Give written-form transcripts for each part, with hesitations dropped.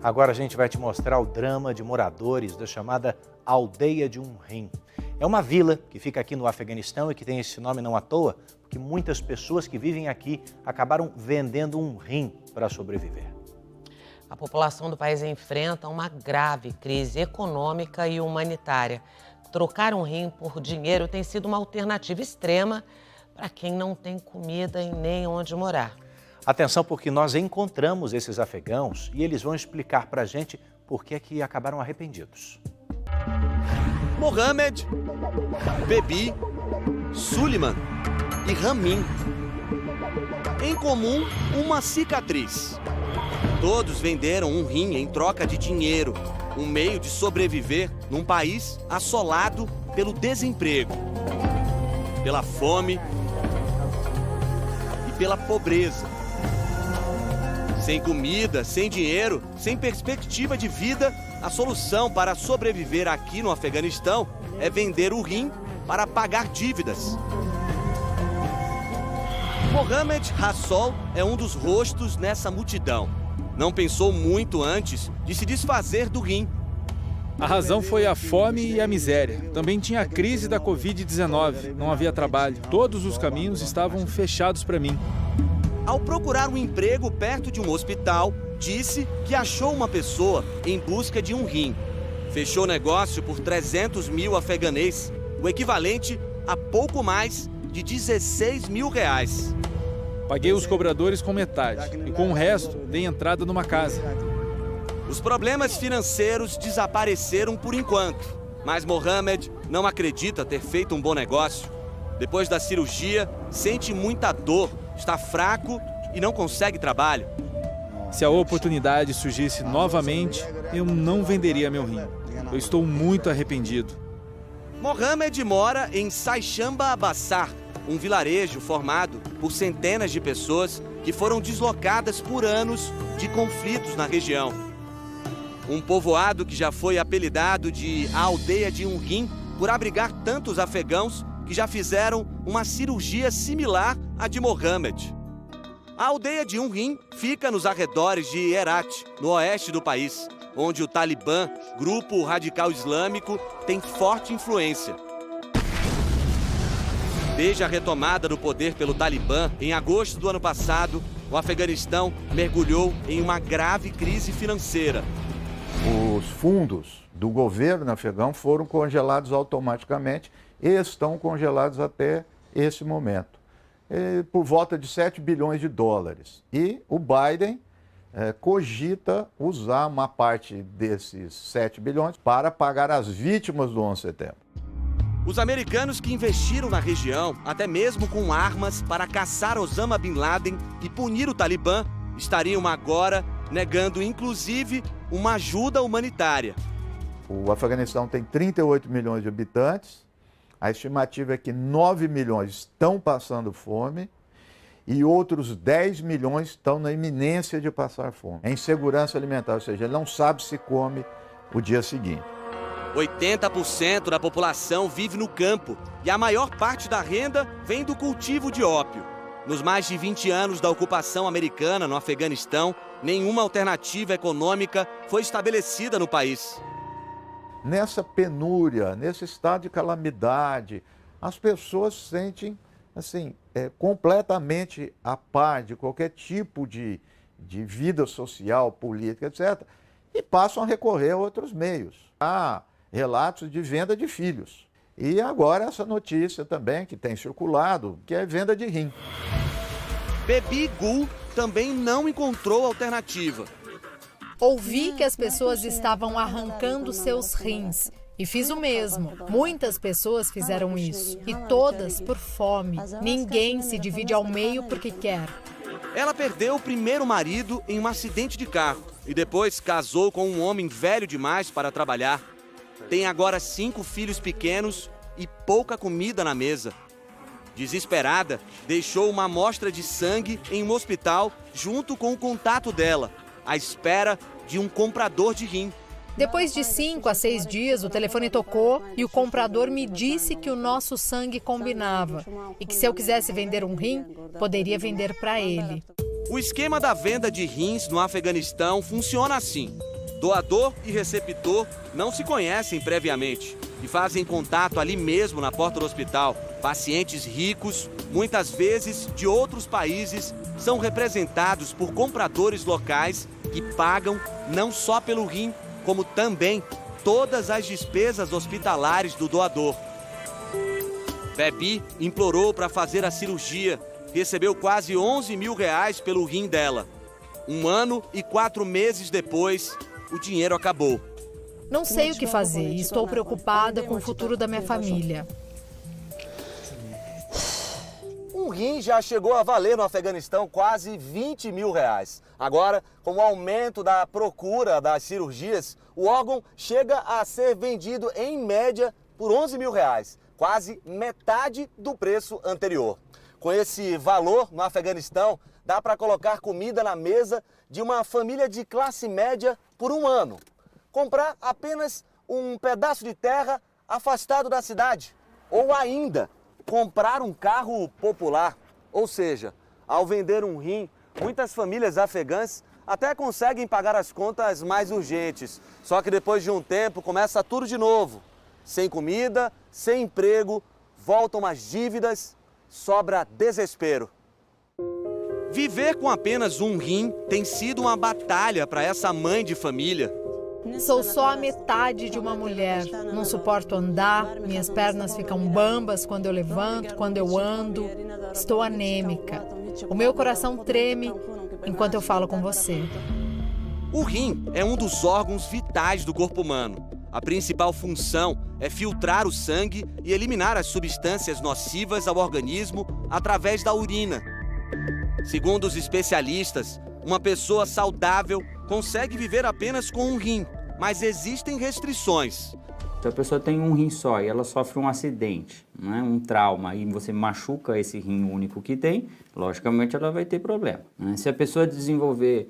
Agora a gente vai te mostrar o drama de moradores da chamada Aldeia de um Rim. É uma vila que fica aqui no Afeganistão e que tem esse nome não à toa, porque muitas pessoas que vivem aqui acabaram vendendo um rim para sobreviver. A população do país enfrenta uma grave crise econômica e humanitária. Trocar um rim por dinheiro tem sido uma alternativa extrema para quem não tem comida e nem onde morar. Atenção, porque nós encontramos esses afegãos e eles vão explicar para a gente por que é que acabaram arrependidos. Mohamed, Bebi, Suleiman e Ramin. Em comum, uma cicatriz. Todos venderam um rim em troca de dinheiro, um meio de sobreviver num país assolado pelo desemprego, pela fome e pela pobreza. Sem comida, sem dinheiro, sem perspectiva de vida, a solução para sobreviver aqui no Afeganistão é vender o rim para pagar dívidas. Mohamed Hassol é um dos rostos nessa multidão. Não pensou muito antes de se desfazer do rim. A razão foi a fome e a miséria. Também tinha a crise da Covid-19. Não havia trabalho. Todos os caminhos estavam fechados para mim. Ao procurar um emprego perto de um hospital, disse que achou uma pessoa em busca de um rim. Fechou negócio por 300 mil afeganês, o equivalente a pouco mais de 16 mil reais. Paguei os cobradores com metade e com o resto dei entrada numa casa. Os problemas financeiros desapareceram por enquanto, mas Mohamed não acredita ter feito um bom negócio. Depois da cirurgia, sente muita dor, está fraco e não consegue trabalho. Se a oportunidade surgisse novamente, eu não venderia meu rim. Eu estou muito arrependido. Mohamed mora em Saixamba Abassar, um vilarejo formado por centenas de pessoas que foram deslocadas por anos de conflitos na região. Um povoado que já foi apelidado de a Aldeia de um Rim por abrigar tantos afegãos que já fizeram uma cirurgia similar à de Mohamed. A Aldeia de um Rim fica nos arredores de Herat, no oeste do país, onde o Talibã, grupo radical islâmico, tem forte influência. Desde a retomada do poder pelo Talibã, em agosto do ano passado, o Afeganistão mergulhou em uma grave crise financeira. Os fundos do governo afegão foram congelados automaticamente e estão congelados até esse momento, por volta de 7 bilhões de dólares. E o Biden cogita usar uma parte desses 7 bilhões para pagar as vítimas do 11 de setembro. Os americanos que investiram na região, até mesmo com armas para caçar Osama Bin Laden e punir o Talibã, estariam agora negando, inclusive, uma ajuda humanitária. O Afeganistão tem 38 milhões de habitantes. A estimativa é que 9 milhões estão passando fome e outros 10 milhões estão na iminência de passar fome. É insegurança alimentar, ou seja, ele não sabe se come o dia seguinte. 80% da população vive no campo e a maior parte da renda vem do cultivo de ópio. Nos mais de 20 anos da ocupação americana no Afeganistão, nenhuma alternativa econômica foi estabelecida no país. Nessa penúria, nesse estado de calamidade, as pessoas se sentem completamente a par de qualquer tipo de vida social, política, etc., e passam a recorrer a outros meios. Há relatos de venda de filhos. E agora essa notícia também que tem circulado, que é venda de rim. Bebi Gul também não encontrou alternativa. Ouvi que as pessoas estavam arrancando seus rins e fiz o mesmo. Muitas pessoas fizeram isso e todas por fome. Ninguém se divide ao meio porque quer. Ela perdeu o primeiro marido em um acidente de carro e depois casou com um homem velho demais para trabalhar. Tem agora 5 filhos pequenos e pouca comida na mesa. Desesperada, deixou uma amostra de sangue em um hospital junto com o contato dela, à espera de um comprador de rim. Depois de 5 a 6 dias, o telefone tocou e o comprador me disse que o nosso sangue combinava e que se eu quisesse vender um rim, poderia vender para ele. O esquema da venda de rins no Afeganistão funciona assim. Doador e receptor não se conhecem previamente e fazem contato ali mesmo na porta do hospital. Pacientes ricos, muitas vezes de outros países, são representados por compradores locais que pagam não só pelo rim, como também todas as despesas hospitalares do doador. Bebi implorou para fazer a cirurgia, recebeu quase R$11 mil pelo rim dela. 1 ano e 4 meses depois, o dinheiro acabou. Não sei o que fazer e estou preocupada com o futuro da minha família. Um rim já chegou a valer no Afeganistão quase R$20 mil. Agora, com o aumento da procura das cirurgias, o órgão chega a ser vendido em média por R$11 mil, quase metade do preço anterior. Com esse valor no Afeganistão, dá para colocar comida na mesa de uma família de classe média por 1 ano. Comprar apenas um pedaço de terra afastado da cidade. Ou ainda, comprar um carro popular. Ou seja, ao vender um rim, muitas famílias afegãs até conseguem pagar as contas mais urgentes. Só que depois de um tempo começa tudo de novo. Sem comida, sem emprego, voltam as dívidas, sobra desespero. Viver com apenas um rim tem sido uma batalha para essa mãe de família. Sou só a metade de uma mulher. Não suporto andar, minhas pernas ficam bambas quando eu levanto, quando eu ando. Estou anêmica. O meu coração treme enquanto eu falo com você. O rim é um dos órgãos vitais do corpo humano. A principal função é filtrar o sangue e eliminar as substâncias nocivas ao organismo através da urina. Segundo os especialistas, uma pessoa saudável consegue viver apenas com um rim, mas existem restrições. Se a pessoa tem um rim só e ela sofre um acidente, né, um trauma, e você machuca esse rim único que tem, logicamente ela vai ter problema. Se a pessoa desenvolver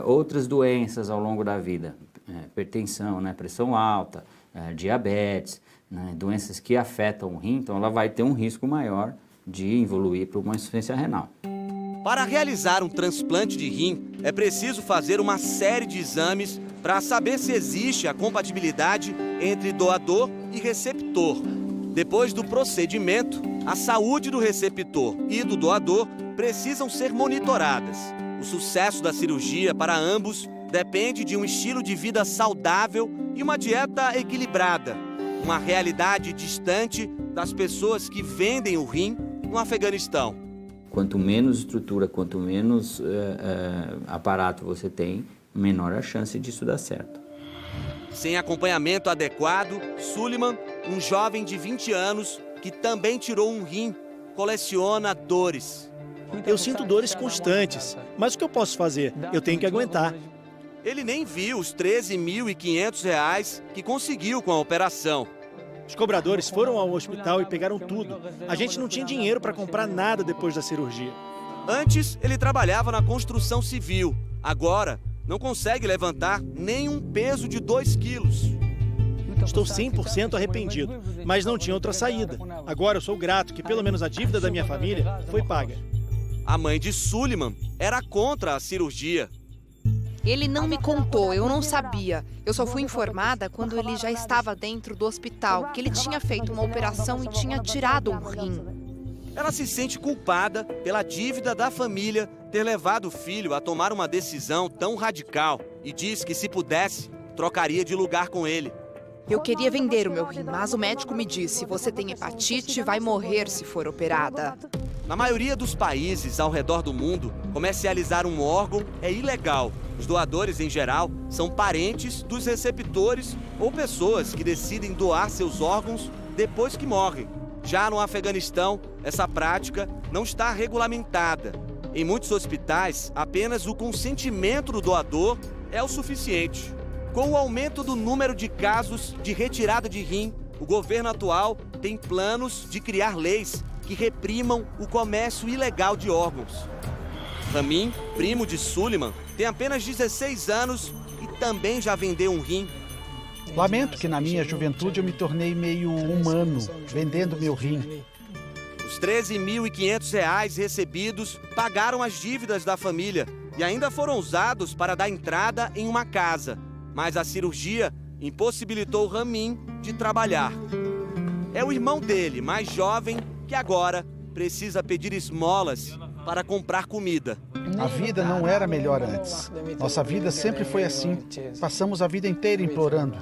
outras doenças ao longo da vida, hipertensão, pressão alta, diabetes, doenças que afetam o rim, então ela vai ter um risco maior de evoluir para uma insuficiência renal. Para realizar um transplante de rim, é preciso fazer uma série de exames para saber se existe a compatibilidade entre doador e receptor. Depois do procedimento, a saúde do receptor e do doador precisam ser monitoradas. O sucesso da cirurgia para ambos depende de um estilo de vida saudável e uma dieta equilibrada. Uma realidade distante das pessoas que vendem o rim no Afeganistão. Quanto menos estrutura, quanto menos aparato você tem, menor a chance disso dar certo. Sem acompanhamento adequado, Suleiman, um jovem de 20 anos que também tirou um rim, coleciona dores. Eu sinto dores constantes, mas o que eu posso fazer? Eu tenho que aguentar. Ele nem viu os R$13.500 que conseguiu com a operação. Os cobradores foram ao hospital e pegaram tudo. A gente não tinha dinheiro para comprar nada depois da cirurgia. Antes, ele trabalhava na construção civil. Agora, não consegue levantar nem um peso de 2 quilos. Estou 100% arrependido, mas não tinha outra saída. Agora eu sou grato que pelo menos a dívida da minha família foi paga. A mãe de Suleiman era contra a cirurgia. Ele não me contou, eu não sabia. Eu só fui informada quando ele já estava dentro do hospital, que ele tinha feito uma operação e tinha tirado um rim. Ela se sente culpada pela dívida da família ter levado o filho a tomar uma decisão tão radical e diz que, se pudesse, trocaria de lugar com ele. Eu queria vender o meu rim, mas o médico me disse: você tem hepatite, vai morrer se for operada. Na maioria dos países ao redor do mundo, comercializar um órgão é ilegal. Os doadores, em geral, são parentes dos receptores ou pessoas que decidem doar seus órgãos depois que morrem. Já no Afeganistão, essa prática não está regulamentada. Em muitos hospitais, apenas o consentimento do doador é o suficiente. Com o aumento do número de casos de retirada de rim, o governo atual tem planos de criar leis que reprimam o comércio ilegal de órgãos. Ramin, primo de Suleiman, tem apenas 16 anos e também já vendeu um rim. Lamento que na minha juventude eu me tornei meio humano, vendendo meu rim. Os R$13.500 recebidos pagaram as dívidas da família e ainda foram usados para dar entrada em uma casa. Mas a cirurgia impossibilitou Ramin de trabalhar. É o irmão dele, mais jovem, que agora precisa pedir esmolas para comprar comida. A vida não era melhor antes. Nossa vida sempre foi assim. Passamos a vida inteira implorando.